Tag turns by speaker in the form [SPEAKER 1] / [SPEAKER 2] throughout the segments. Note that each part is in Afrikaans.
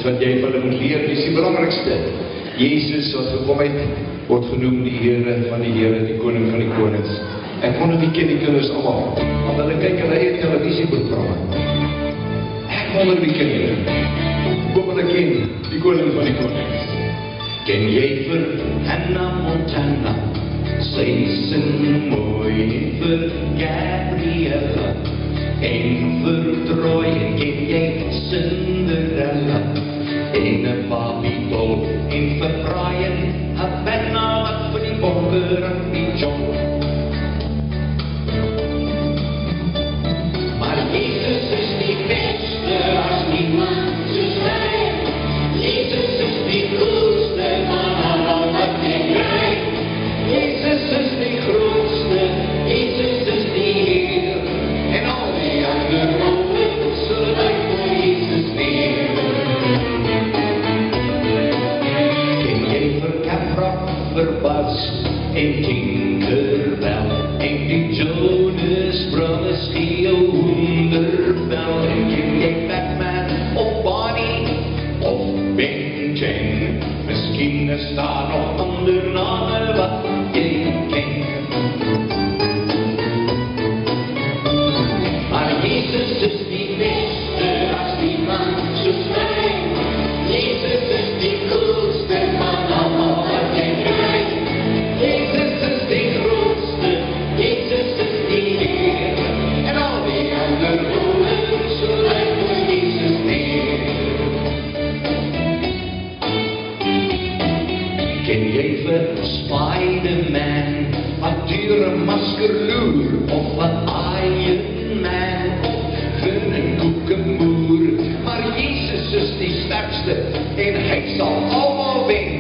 [SPEAKER 1] wat jy van hulle moet leer, dis die belangrikste. Jesus wat gekom het, word genoem die Here van die Here, die Koning van die Konings. Ek wonder wie ken die kinders allemaal, want hulle kyk hulle eie televisieprogramme. Ek wonder wie ken hulle. Hoop hulle ken die Koning van die Konings. Ken jy vir Hannah Montana? Sy sing mooi vir Gabriella en vir Troy en ken jy Cinderella en 'n Barbie doll en vir Brian 'n penna wat vir die bonker en die John. Maar Jesus is die beste as niemand soos hy. Jesus is die grootste man aan wat ek kry. Jesus is die grootste, Jesus is die Heer, en al die ander woorden sal ek vir Jesus neer. Ken jy vir Capra, vir Buzz, en Tinkerbell, en die Jonas Brothers, die wonderbel, en ken jy Batman, of Bonnie, of Ben 10, miskien is daar nog ander name wat jy ken. Maar Jesus is die beste as die man soos my. Jesus is die coolste man aan wat jy kry. Jesus is die grootste, Jesus is die Heer, en al die ander woorden sal ek vir Jesus neer. Ken jy vir Spider-Man, wat deur 'n masker loer, of wat Iron Man, vir 'n koekemoer, maar Jesus is die sterkste, en hy sal almal wen,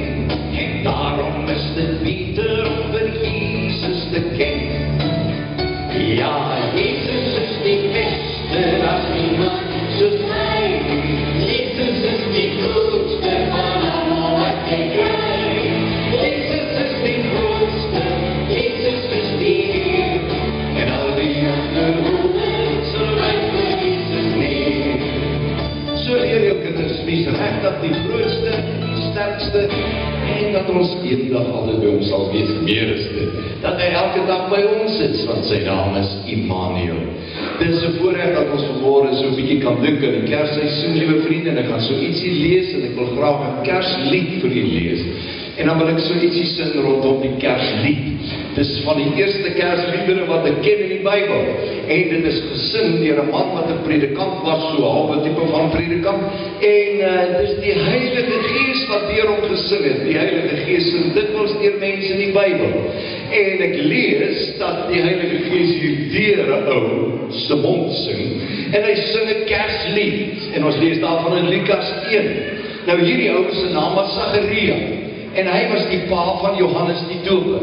[SPEAKER 1] en daarom is dit beter om vir Jesus te ken. Ja, Jesus is die beste as niemand soos hy. Jesus is die grootste van almal wat ek kry. Jesus is die grootste, Jesus is die Heer, en al die ander woorden sal ek vir Jesus neer. So leer jou kinders, wees regtig die grootste, die sterkste, en dat ons eendag altyd by hom sal wees. Meer is dit, dat hy elke dag by ons is, want sy naam is Immanuel. Dit is 'n voorreg dat ons vanmôre so 'n bietjie kan dink in die Kersseisoen, liewe vriende, en ek gaan so ietsie lees, en ek wil graag 'n Kerslied vir u lees. En dan wil ek so ietsie sing rondom die Kerslied. Dis van die eerste Kersliedere wat ek ken in die Bybel. En dit is gesing deur 'n man wat 'n predikant was, so 'n halwe tipe van predikant. En dis die Heilige Gees wat deur hom gesing het. Die Heilige Gees sing dikwels deur mense in die Bybel. En ek lees dat die Heilige Gees hier deur 'n ou se mond sing. En hy sing 'n Kerslied. En ons lees daarvan in Lukas 1. Nou hierdie ou se naam was Sagaria. En hy was die pa van Johannes die Doper.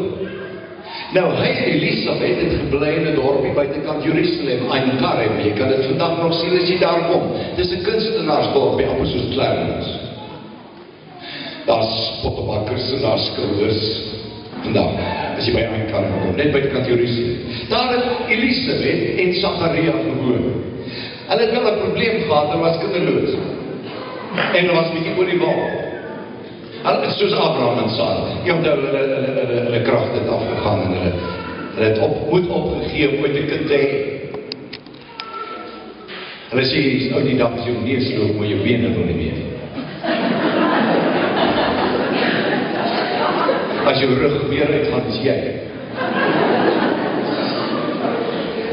[SPEAKER 1] Nou, hy en Elisabeth het gebly in 'n dorpie buitekant Jerusalem, Ein Karem. Jy kan dit vandag nog sien as jy daar kom. Dis 'n kunstenaarsdorpie, amper soos Clarence. Daar's pottebakkers en daar's skilders. Vandag, as jy by Ein Karem kom, net buitekant Jerusalem. Daar het Elisabeth en Sagaria gewoon. Hulle het wel 'n probleem gehad, hulle was kinderloos. En hulle was 'n bietjie oor die wal. Hulle is soos Abraham en Sara. Ja, hulle kragte het afgegaan en hulle het moed opgegee om ooit 'n kind te hê. Hulle sê, ou die dag as jy neerloop, maar jou bene wil nie meer. As jou rug meer uitgaan as jy.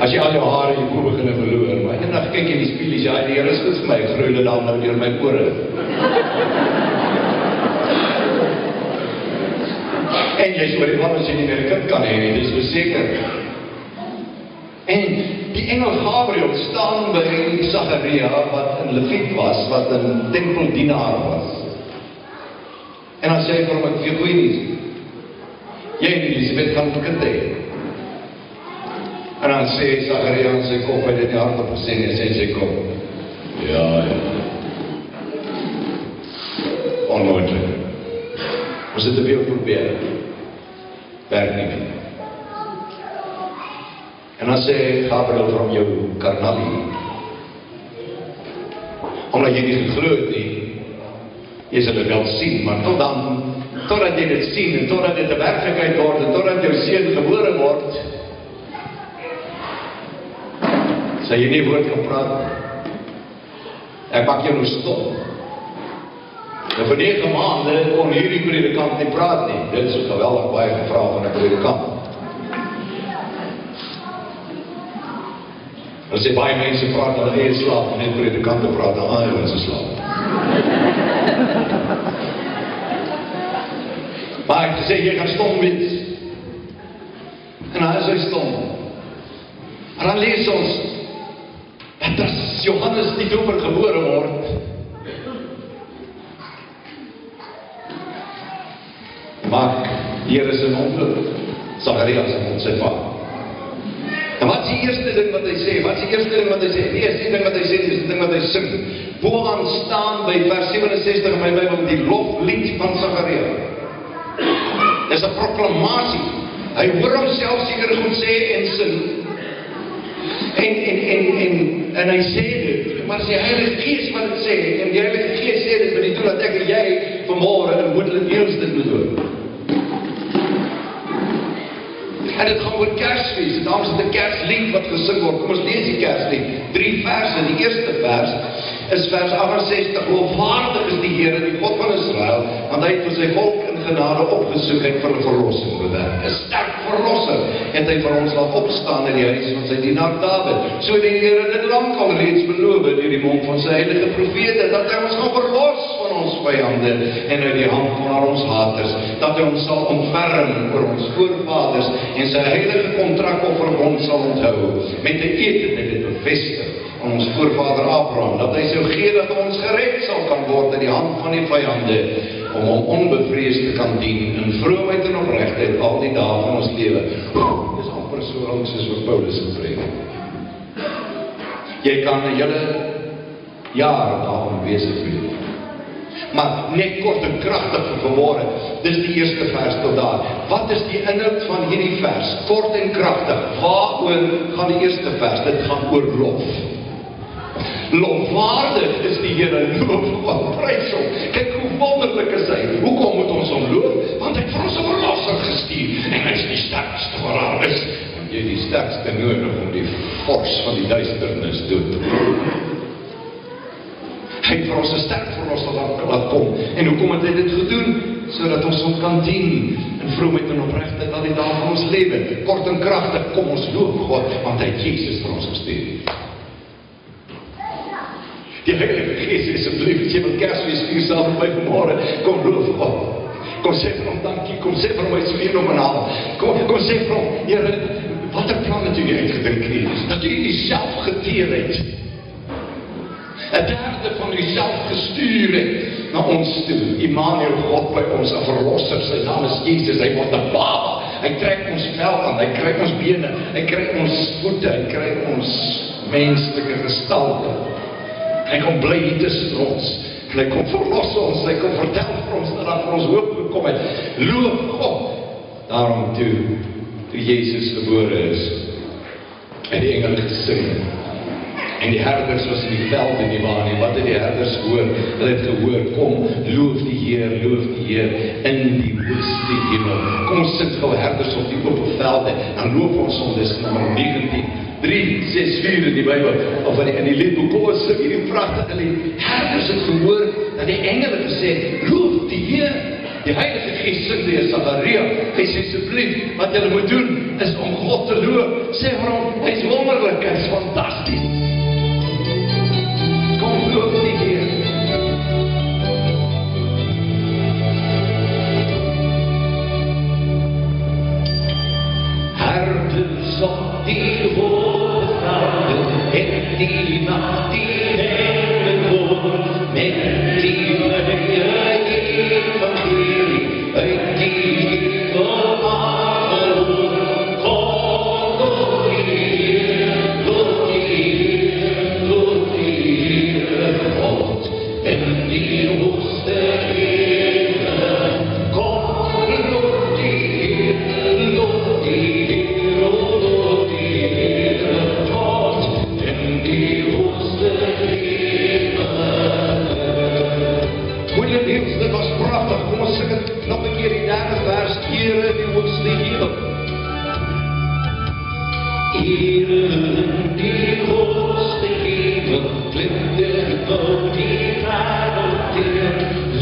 [SPEAKER 1] As jy al jou hare en jou koe begin verloor, maar eendag kyk jy in die spieël en sê, die Here is goed vir my, ek groei dit dan nou deur my ore. En jy is oor die man as jy nie meer 'n kind kan hê, dit is verseker. En die engel Gabriel staan by Sagaria, wat 'n Lewiet was, wat 'n tempeldienaar was. En dan sê hy vir hom, ek vir goeie nuus. Jy en Elisabeth gaan 'n kind hê. En dan sê Sagaria aan sy kop, hy het nie hardop gesê nie, sê sy kop. Ja. Onmoontlik. Ons het 'n weer probeer. Werk nie meer. En dan sê Gabriel van jou karnalie. Omdat jy nie geglo het nie, Jy sal dit wel sien, maar totdat jy dit sien, en totdat dit 'n werklikheid word, en totdat jou seun gebore word, sal jy nie woord kan praat nie. Ek maak jou nou stom. En vir 9 maande kon hierdie predikant nie praat nie. Dit is so geweldig baie gevra van 'n predikant. As jy baie mense praat, dan hulle slaap, en net predikante praat, dan hulle is slaap. Maar ek sê, jy gaan stom wees. En dan is hy stom. En dan lees ons, dat as Johannes die Doper gebore word, maak die Here sy ongeluk, Zacharias en sy vader. En wat is die eerste ding wat hy sê? Wat is die eerste ding wat hy sê? Die eerste ding wat hy sê, is die ding wat hy sing. Boaan staan by vers 67 in my Bybel, die loflied van Zacharias. Dis 'n proklamasie. Hy hoor homself seker goed sê en sing. En hy sê dit, maar die Heilige Gees wat dit sê, en die Heilige Gees sê dit, maar die doel dat ek en jy vanmôre in moedelik eers dit moet doen. En dit gaan oor Kersfees, daarom is dit 'n Kerslied wat gesing word. Kom ons lees die Kerslied, 3 verse. Die eerste vers is vers 68. Lofwaardig is die Here, die God van Israel, want hy het vir sy volk in genade opgesoek en vir 'n verlossing bewerk. 'n Sterk verlosser het hy vir ons laat opstaan in die huis van sy dienaar Dawid. So het die Here dit lank al reeds beloof deur die mond van sy heilige profete, dat hy ons gaan verlos van ons vyande en uit die hand van al ons haters, dat hy ons sal ontferm oor ons voorvaders en sy heilige kontrakofferbond sal onthou. Met 'n eed het hy dit bevestig aan ons voorvader Abraham, dat hy sou gee dat ons gered sal kan word uit die hand van die vyande, om hom onbevrees te kan dien in vroomheid en opregtheid al die dae van ons lewe. Dis amper so lank soos wat Paulus gepreek het. Jy kan 'n hele jaar daarom besig wees. Maar net kort en kragtig vir vanmôre. Dis die eerste vers tot daar. Wat is die inhoud van hierdie vers? Kort en kragtig. Waaroor gaan die eerste vers? Dit gaan oor lof. Lofwaardig is die Here, loof God, prys hom. Kyk hoe wonderlik is hy. Hoekom moet ons hom loof? Want hy het vir ons 'n verlosser gestuur en hy is die sterkste wat daar is. En jy die sterkste nodig om die vors van die duisternis dood te maak. Hy het vir ons 'n sterk verlosser laat kom. En hoekom het hy dit gedoen? Sodat ons hom kan dien in vroomheid en opregtheid al die dae van ons lewe. Kort en kragtig, kom ons loof God, want hy het Jesus vir ons gestuur. Die Heilige Gees, asseblief, jy wil Kersfees vir jouself en my vanmôre, kom loof God. Kom sê vir hom dankie, kom sê vir hom hy is fenomenaal. Kom sê vir hom, Here, watter plan het u uitgedink nie? Dat u uself geteer het. 'n derde van uself gestuur het na ons toe. Immanuel, God by ons, 'n verlosser, sy naam is Jesus, hy word 'n baba. Hy trek ons vel aan, hy kry ons bene, hy kry ons voete, hy kry ons menslike gestalte. Hy kom bly hier tussen ons. Hy kom verlos ons, hy kom vertel vir ons dat daar vir ons hoop gekom het. Loof God. Daarom toe Jesus gebore is, en die engele gesing, en die herders was in die veld en die waan, wat het die herders gehoor? Hulle het gehoor, kom, loof die Heer in die hoogste hemel. Kom ons sit gou herders op die oop velde, dan loof ons hom, dis nummer 19. 3:6-4 in die Bybel, of in die liedboek, kom ons sing hierdie prachtige lied. Herders het gehoor, dat die engele gesê, loof die Heer. Die Heilige Gees sing deur Zacharias. Hy sê asseblief, wat julle moet doen, is om God te loof. Sê vir hom, hy is wonderlik, hy is fantasties. Kom loof die Heer. Herders op die hoogvelde, en die nacht die hemel hoor, met die vrije evangelie, uit die hemel aangehoor. Kom, loof die Heer, loof die Heer, loof die Heer, God, in die hoogste hemel. Kom, loof die Heer, loof die Heer. Moet je Niels, dit was prachtig. Kom ons sing het nog een keer die derde vers. Here die hoogste hemel. Here die hoogste hemel, glimter boven die wêreld deur.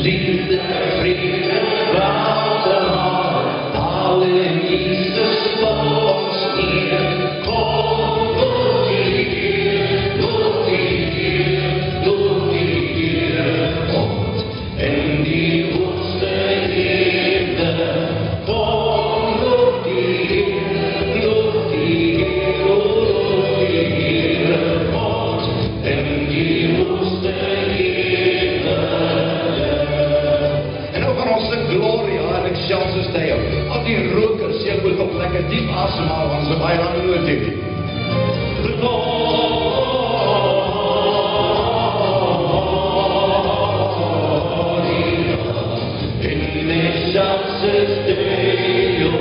[SPEAKER 1] Liefde, vrede, wouterhaal, alle Jesus voor ons neer. Kom, loop die Heer, loop die Heer, loop die Heer. God in die hoogste hemel. Kom, loop die Heer, loop die Heer, loop die Heer. God in die hoogste hemel. En nou gaan ons sing Gloria en Excelsis Deo. Al die rokers, jy moet op lekker diep asemhaal, want so baie lang nodig het. Gloria in Excelsis Deo.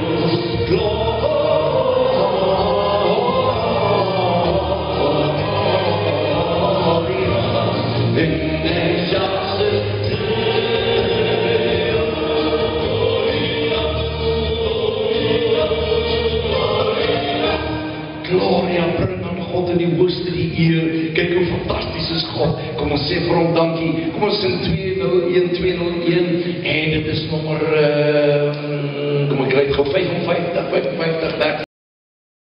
[SPEAKER 1] Gloria in Excelsis Gloria, bring aan God in die hoogste die eer. Kyk hoe fantasties is God. Kom ons sê vir hom dankie. Kom ons sing 201, 201. En dit is nommer, kom ek kry het gauw 55.